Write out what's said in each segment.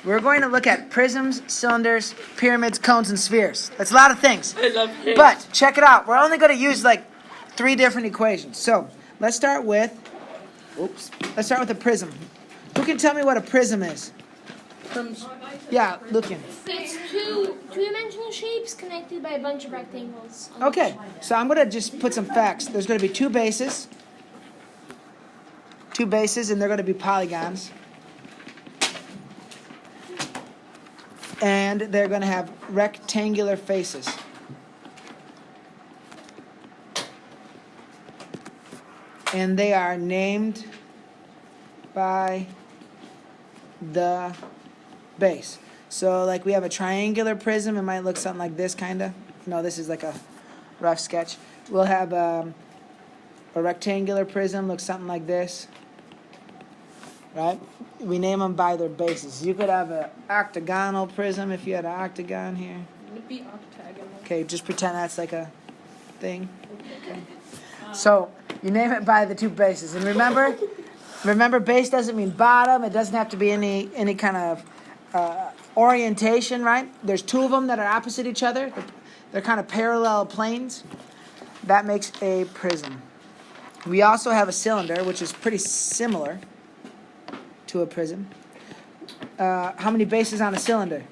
We're going to look at prisms, cylinders, pyramids, cones, and spheres. That's a lot of things. I love it. But check it out. We're only going to use like 3 different equations. So let's start with a prism. Who can tell me what a prism is? Yeah, looking. It's two-dimensional shapes connected by a bunch of rectangles. Okay, so I'm going to just put some facts. There's going to be 2 bases. 2 bases, and they're going to be polygons. And they're going to have rectangular faces. And they are named by the base. So like we have a triangular prism. It might look something like this, kind of. No, this is like a rough sketch. We'll have a rectangular prism. Looks something like this. Right? We name them by their bases. You could have an octagonal prism if you had an octagon here. Would it be octagonal? Okay, just pretend that's like a thing. Okay. So you name it by the 2 bases. And remember, base doesn't mean bottom. It doesn't have to be any kind of orientation, right? There's 2 of them that are opposite each other. They're kind of parallel planes. That makes a prism. We also have a cylinder, which is pretty similar to a prism. How many bases on a cylinder?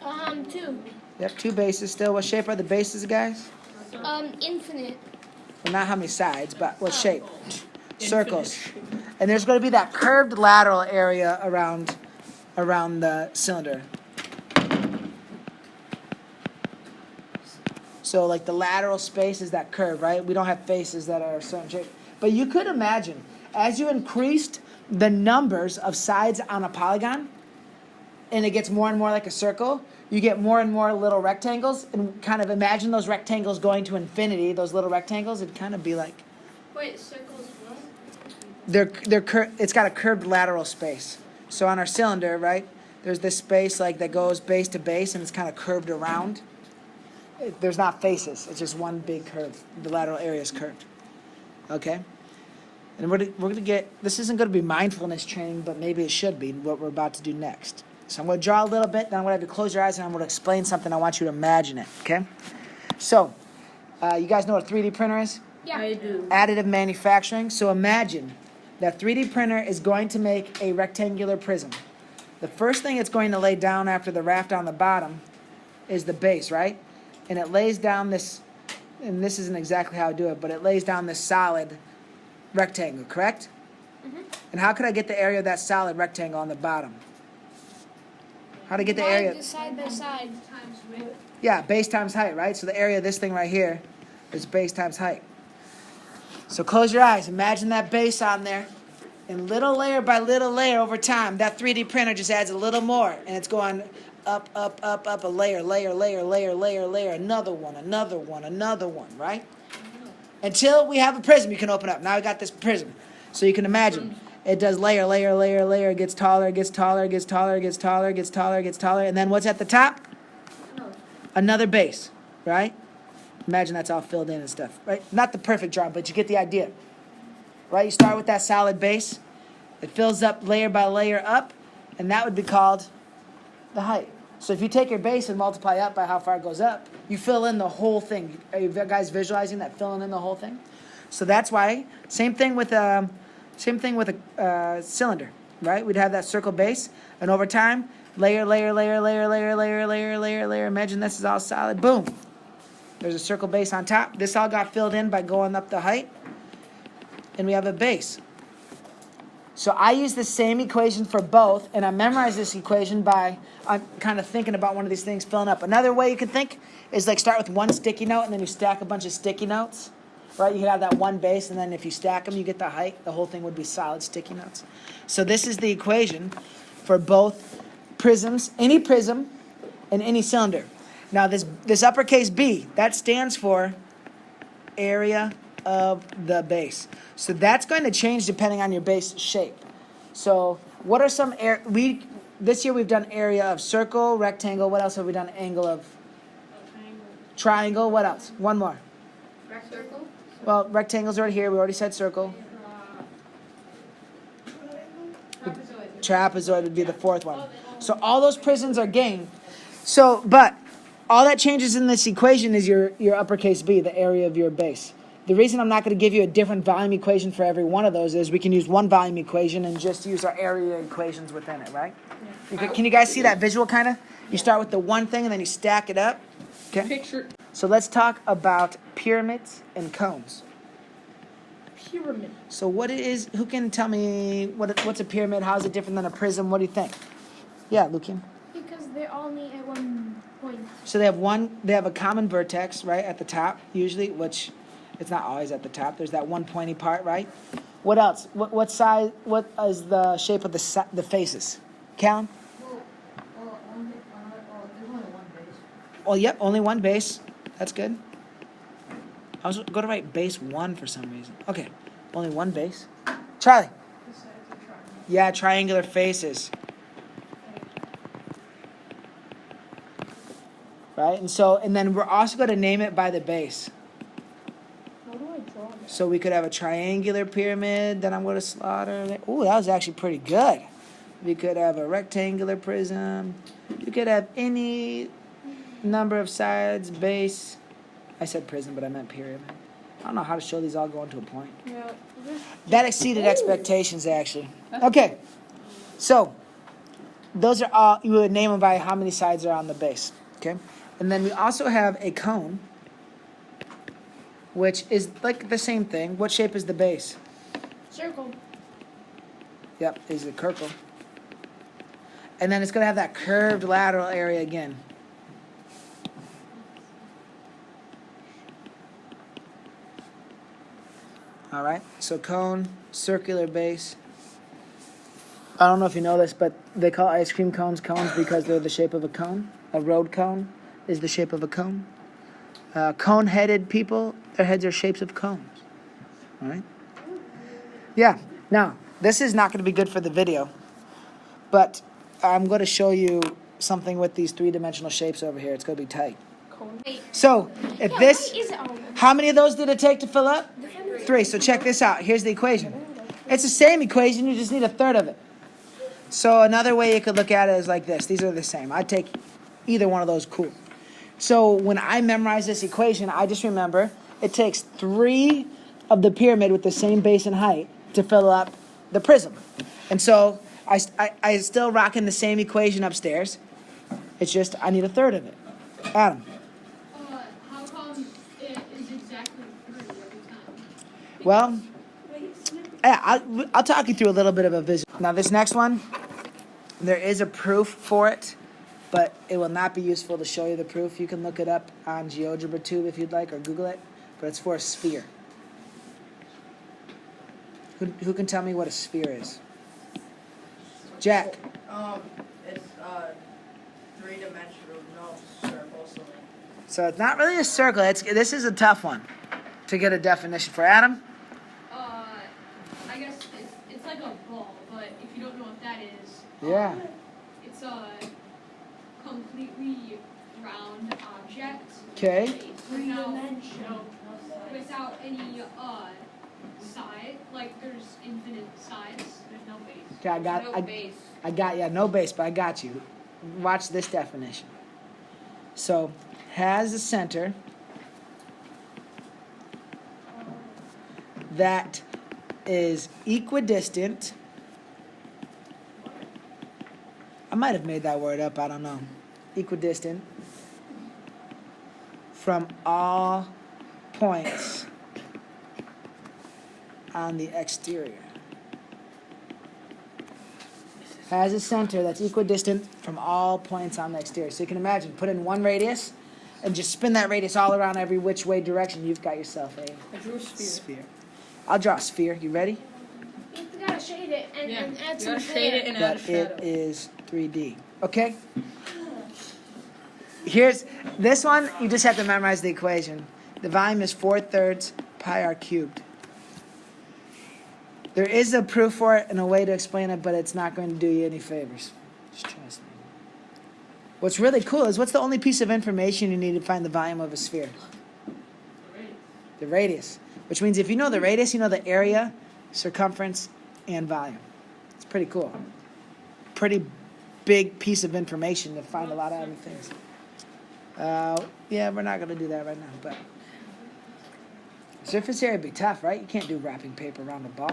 2. Yep, 2 bases still. What shape are the bases, guys? Infinite. Well, not how many sides, but what shape? Circles. And there's going to be that curved lateral area around the cylinder. So like the lateral space is that curve, right? We don't have faces that are a certain shape. But you could imagine, as you increased the numbers of sides on a polygon, and it gets more and more like a circle, you get more and more little rectangles, and kind of imagine those rectangles going to infinity, those little rectangles. It'd kind of be like... Wait, circles what? It's got a curved lateral space. So on our cylinder, right, there's this space like that goes base to base, and it's kind of curved around. There's not faces. It's just one big curve. The lateral area is curved. Okay? And we're going to get... This isn't going to be mindfulness training, but maybe it should be what we're about to do next. So I'm going to draw a little bit, then I'm going to have you close your eyes, and I'm going to explain something. I want you to imagine it, okay? So, you guys know what a 3D printer is? Yeah. I do. Additive manufacturing. So imagine that 3D printer is going to make a rectangular prism. The first thing it's going to lay down after the raft on the bottom is the base, right? And it lays down this, and this isn't exactly how I do it, but it lays down this solid rectangle, correct? Mm-hmm. And how could I get the area of that solid rectangle on the bottom? How to get the area? Divide side by side. Yeah, base times height, right? So the area of this thing right here is base times height. So close your eyes. Imagine that base on there. And little layer by little layer over time, that 3D printer just adds a little more. And it's going up, a layer, another one, right? Until we have a prism you can open up. Now we got this prism. So you can imagine. It does layer, it gets taller, and then what's at the top? Another base, right? Imagine that's all filled in and stuff, right? Not the perfect drawing, but you get the idea, right? You start with that solid base. It fills up layer by layer up, and that would be called the height. So if you take your base and multiply up by how far it goes up, you fill in the whole thing. Are you guys visualizing that, filling in the whole thing? So that's why, same thing with a cylinder, right? We'd have that circle base, and over time, layer. Imagine this is all solid. Boom. There's a circle base on top. This all got filled in by going up the height, and we have a base. So I use the same equation for both, and I memorize this equation by I'm kind of thinking about one of these things filling up. Another way you could think is like start with one sticky note, and then you stack a bunch of sticky notes. Right, you could have that one base, and then if you stack them, you get the height. The whole thing would be solid sticky notes. So this is the equation for both prisms, any prism, and any cylinder. Now this uppercase B, that stands for area of the base. So that's going to change depending on your base shape. So what are some this year we've done area of circle, rectangle. What else have we done? Angle of triangle. What else? One more. Circle. Well, rectangles right here. We already said circle. Trapezoid. Trapezoid would be the fourth one. So all those prisms are gained. So, but all that changes in this equation is your uppercase B, the area of your base. The reason I'm not going to give you a different volume equation for every one of those is we can use one volume equation and just use our area equations within it, right? Yeah. Can you guys see that visual kind of? You start with the one thing and then you stack it up. Okay. Picture. So let's talk about pyramids and cones. Pyramid. So what it is? Who can tell me what's a pyramid? How is it different than a prism? What do you think? Yeah, Lucian. Because they all meet at one point. So they have a common vertex, right, at the top, usually, which it's not always at the top. There's that one pointy part, right? What else? What size, what is the shape of the faces? Callan? There's only one base. Oh, yep, only one base. That's good. I was going to write base 1 for some reason. Okay, only one base. Charlie? Yeah, triangular faces. Right, and then we're also going to name it by the base. How do I draw that? So we could have a triangular pyramid that I'm going to slaughter. Oh, that was actually pretty good. We could have a rectangular prism. You could have any number of sides, base. I said prism, but I meant pyramid. I don't know how to show these all going to a point. Yeah. That exceeded expectations, actually. Okay, so those are all, you would name them by how many sides are on the base, okay? And then we also have a cone, which is like the same thing. What shape is the base? Circle. Yep, is a circle. And then it's going to have that curved lateral area again. All right, so cone, circular base. I don't know if you know this, but they call ice cream cones cones because they're the shape of a cone. A road cone is the shape of a cone. Cone-headed people, their heads are shapes of cones. All right? Yeah, now, this is not going to be good for the video, but I'm going to show you something with these three-dimensional shapes over here. It's going to be tight. Wait. So, if Yeah, this... why is it all How many of those did it take to fill up? Defender. 3. So check this out. Here's the equation. It's the same equation. You just need a third of it. So another way you could look at it is like this. These are the same. I'd take either one of those. Cool. So when I memorize this equation, I just remember it takes 3 of the pyramid with the same base and height to fill up the prism. And so I still rocking the same equation upstairs. It's just I need a third of it. Adam. How come it is exactly 3 every time? Well, yeah, I'll talk you through a little bit of a vision. Now, this next one, there is a proof for it, but it will not be useful to show you the proof. You can look it up on Algebruh Tube if you'd like, or Google it, but it's for a sphere. Who can tell me what a sphere is? Jack. It's 3-dimensional, no circle, So it's not really a circle. This is a tough one to get a definition for. Adam? I guess it's like a ball, but if you don't know what that is, Yeah. it's a completely round object. Okay. Without any side, like there's infinite sides. There's no base. Okay, I got no base, but I got you. Watch this definition. So, has a center that is equidistant. I might have made that word up, I don't know. Equidistant from all points on the exterior. Has a center that's equidistant from all points on the exterior. So you can imagine, put in one radius and just spin that radius all around every which way direction. You've got yourself a I drew a sphere. I'll draw a sphere. You ready? You gotta shade it and add some shade it and add a But shadow. it is 3D. Okay? Here's this one. You just have to memorize the equation. The volume is 4/3 pi r cubed. There is a proof for it and a way to explain it, but it's not going to do you any favors. Just trust me. What's really cool is what's the only piece of information you need to find the volume of a sphere? The radius. Which means if you know the radius, you know the area, circumference, and volume. It's pretty cool. Pretty big piece of information to find a lot of other things. Yeah, we're not going to do that right now, but surface area would be tough, right? You can't do wrapping paper around a ball.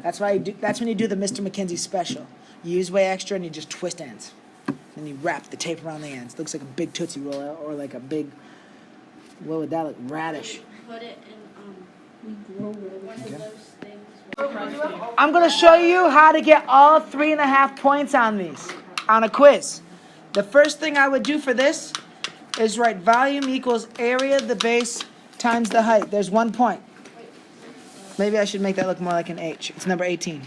That's when you do the Mr. McKenzie special. You use way extra and you just twist ends. And you wrap the tape around the ends. Looks like a big Tootsie Roll or like a big, what would that look? Radish. Put it in one of those things. I'm going to show you how to get all 3.5 points on these, on a quiz. The first thing I would do for this is write volume equals area of the base times the height. There's 1 point. Maybe I should make that look more like an H. It's number 18.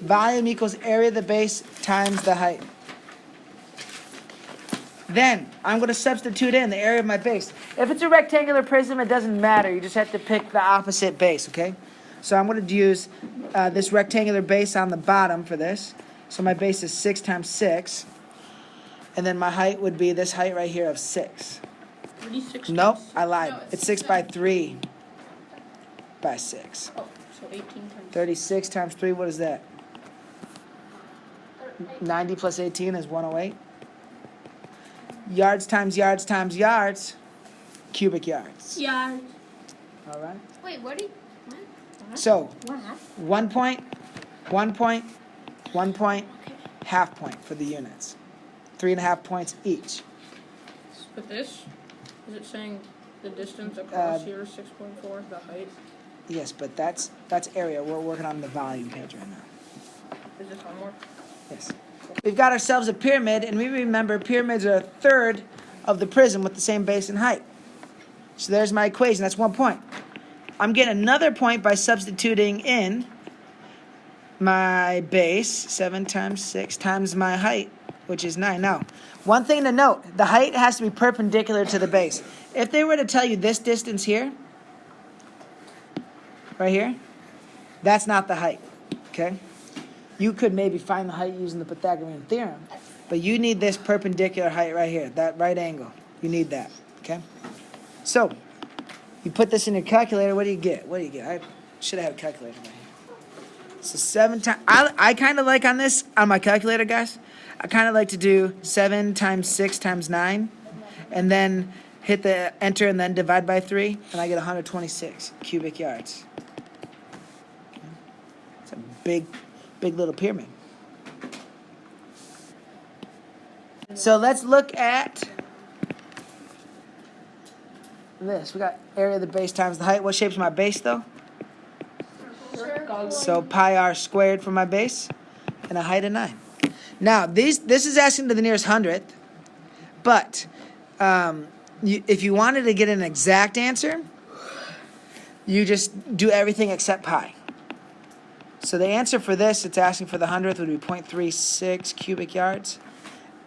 Volume equals area of the base times the height. Then, I'm going to substitute in the area of my base. If it's a rectangular prism, it doesn't matter. You just have to pick the opposite base, okay? So I'm going to use this rectangular base on the bottom for this. So my base is 6 times 6. And then my height would be this height right here of 6. 36. Nope, I lied. No, It's 6 by 3 by 6. Oh, so 18 times. 36 times 3, what is that? 90 plus 18 is 108. Yards times yards times yards, cubic yards. Yeah. All right? Wait, what are you? So, What? 1 point, 1 point, 1 point, half point for the units. 3.5 points each. But this, is it saying the distance across here is 6.4, the height? Yes, but that's area. We're working on the volume page right now. Is this homework? Yes. We've got ourselves a pyramid, and we remember pyramids are a third of the prism with the same base and height. So there's my equation. That's 1 point. I'm getting another point by substituting in my base, 7 times 6, times my height, which is 9. Now, one thing to note, the height has to be perpendicular to the base. If they were to tell you this distance here, right here, that's not the height, okay? You could maybe find the height using the Pythagorean theorem, but you need this perpendicular height right here, that right angle. You need that, okay? So, you put this in your calculator, what do you get? What do you get? I should have had a calculator right here. So 7 times, I kind of like on this, on my calculator, guys, I kind of like to do 7 times 6 times 9, and then hit the enter and then divide by 3, and I get 126 cubic yards. It's a big little pyramid. So let's look at this. We got area of the base times the height. What shape's my base, though? So pi r squared for my base, and a height of 9. Now, this is asking to the nearest hundredth, but if you wanted to get an exact answer, you just do everything except pi. So the answer for this, it's asking for the hundredth, would be 0.36 cubic yards.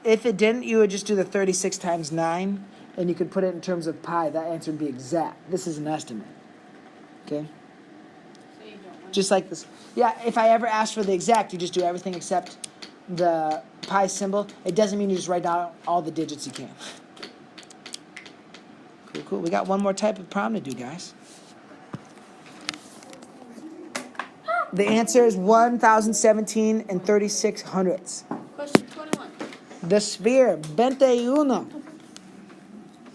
If it didn't, you would just do the 36 times 9, and you could put it in terms of pi. That answer would be exact. This is an estimate. Okay? Just like this. Yeah, if I ever ask for the exact, you just do everything except the pi symbol. It doesn't mean you just write down all the digits you can. Cool. We got one more type of problem to do, guys. The answer is 1,017 and 36 hundredths. Question 21. The sphere, 21.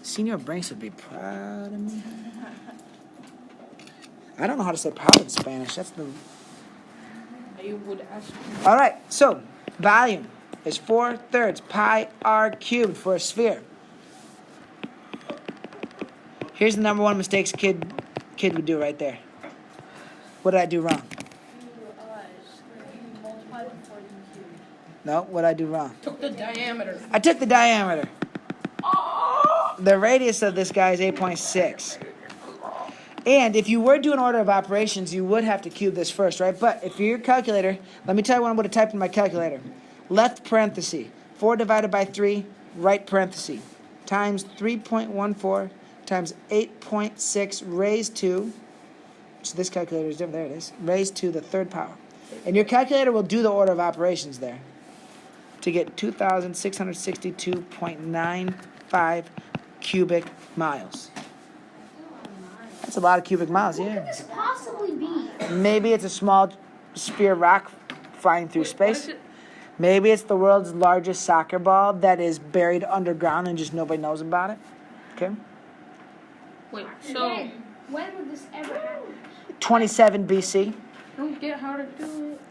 Senior Branks would be proud of me. I don't know how to say proud in Spanish. That's the... You would ask. All right, so volume is 4/3 pi r cubed for a sphere. Here's the number one mistakes kid would do right there. What did I do wrong? No, what did I do wrong? Took the diameter. I took the diameter. The radius of this guy is 8.6. And if you were doing order of operations, you would have to cube this first, right? But if your calculator, let me tell you what I'm going to type in my calculator. Left parenthesis, 4 divided by 3, right parenthesis, times 3.14 times 8.6 raised to, so this calculator is different, there it is, raised to the third power. And your calculator will do the order of operations there to get 2,662.95 cubic miles. That's a lot of cubic miles, What yeah. could this possibly be? Maybe it's a small sphere rock flying through What space. is it? Maybe it's the world's largest soccer ball that is buried underground and just nobody knows about it. Okay. Wait, so When would this ever happen? 27 BC. I don't get how to do it.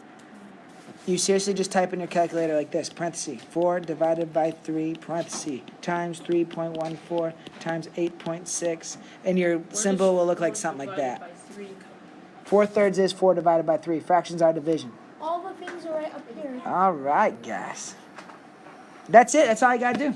You seriously just type in your calculator like this, parenthesis, 4 divided by 3, parenthesis, times 3.14 times 8.6, and your symbol will look like something like that. 4/3 is 4 divided by 3. Fractions are division. All the things are right up here. All right, guys. That's it. That's all you got to do.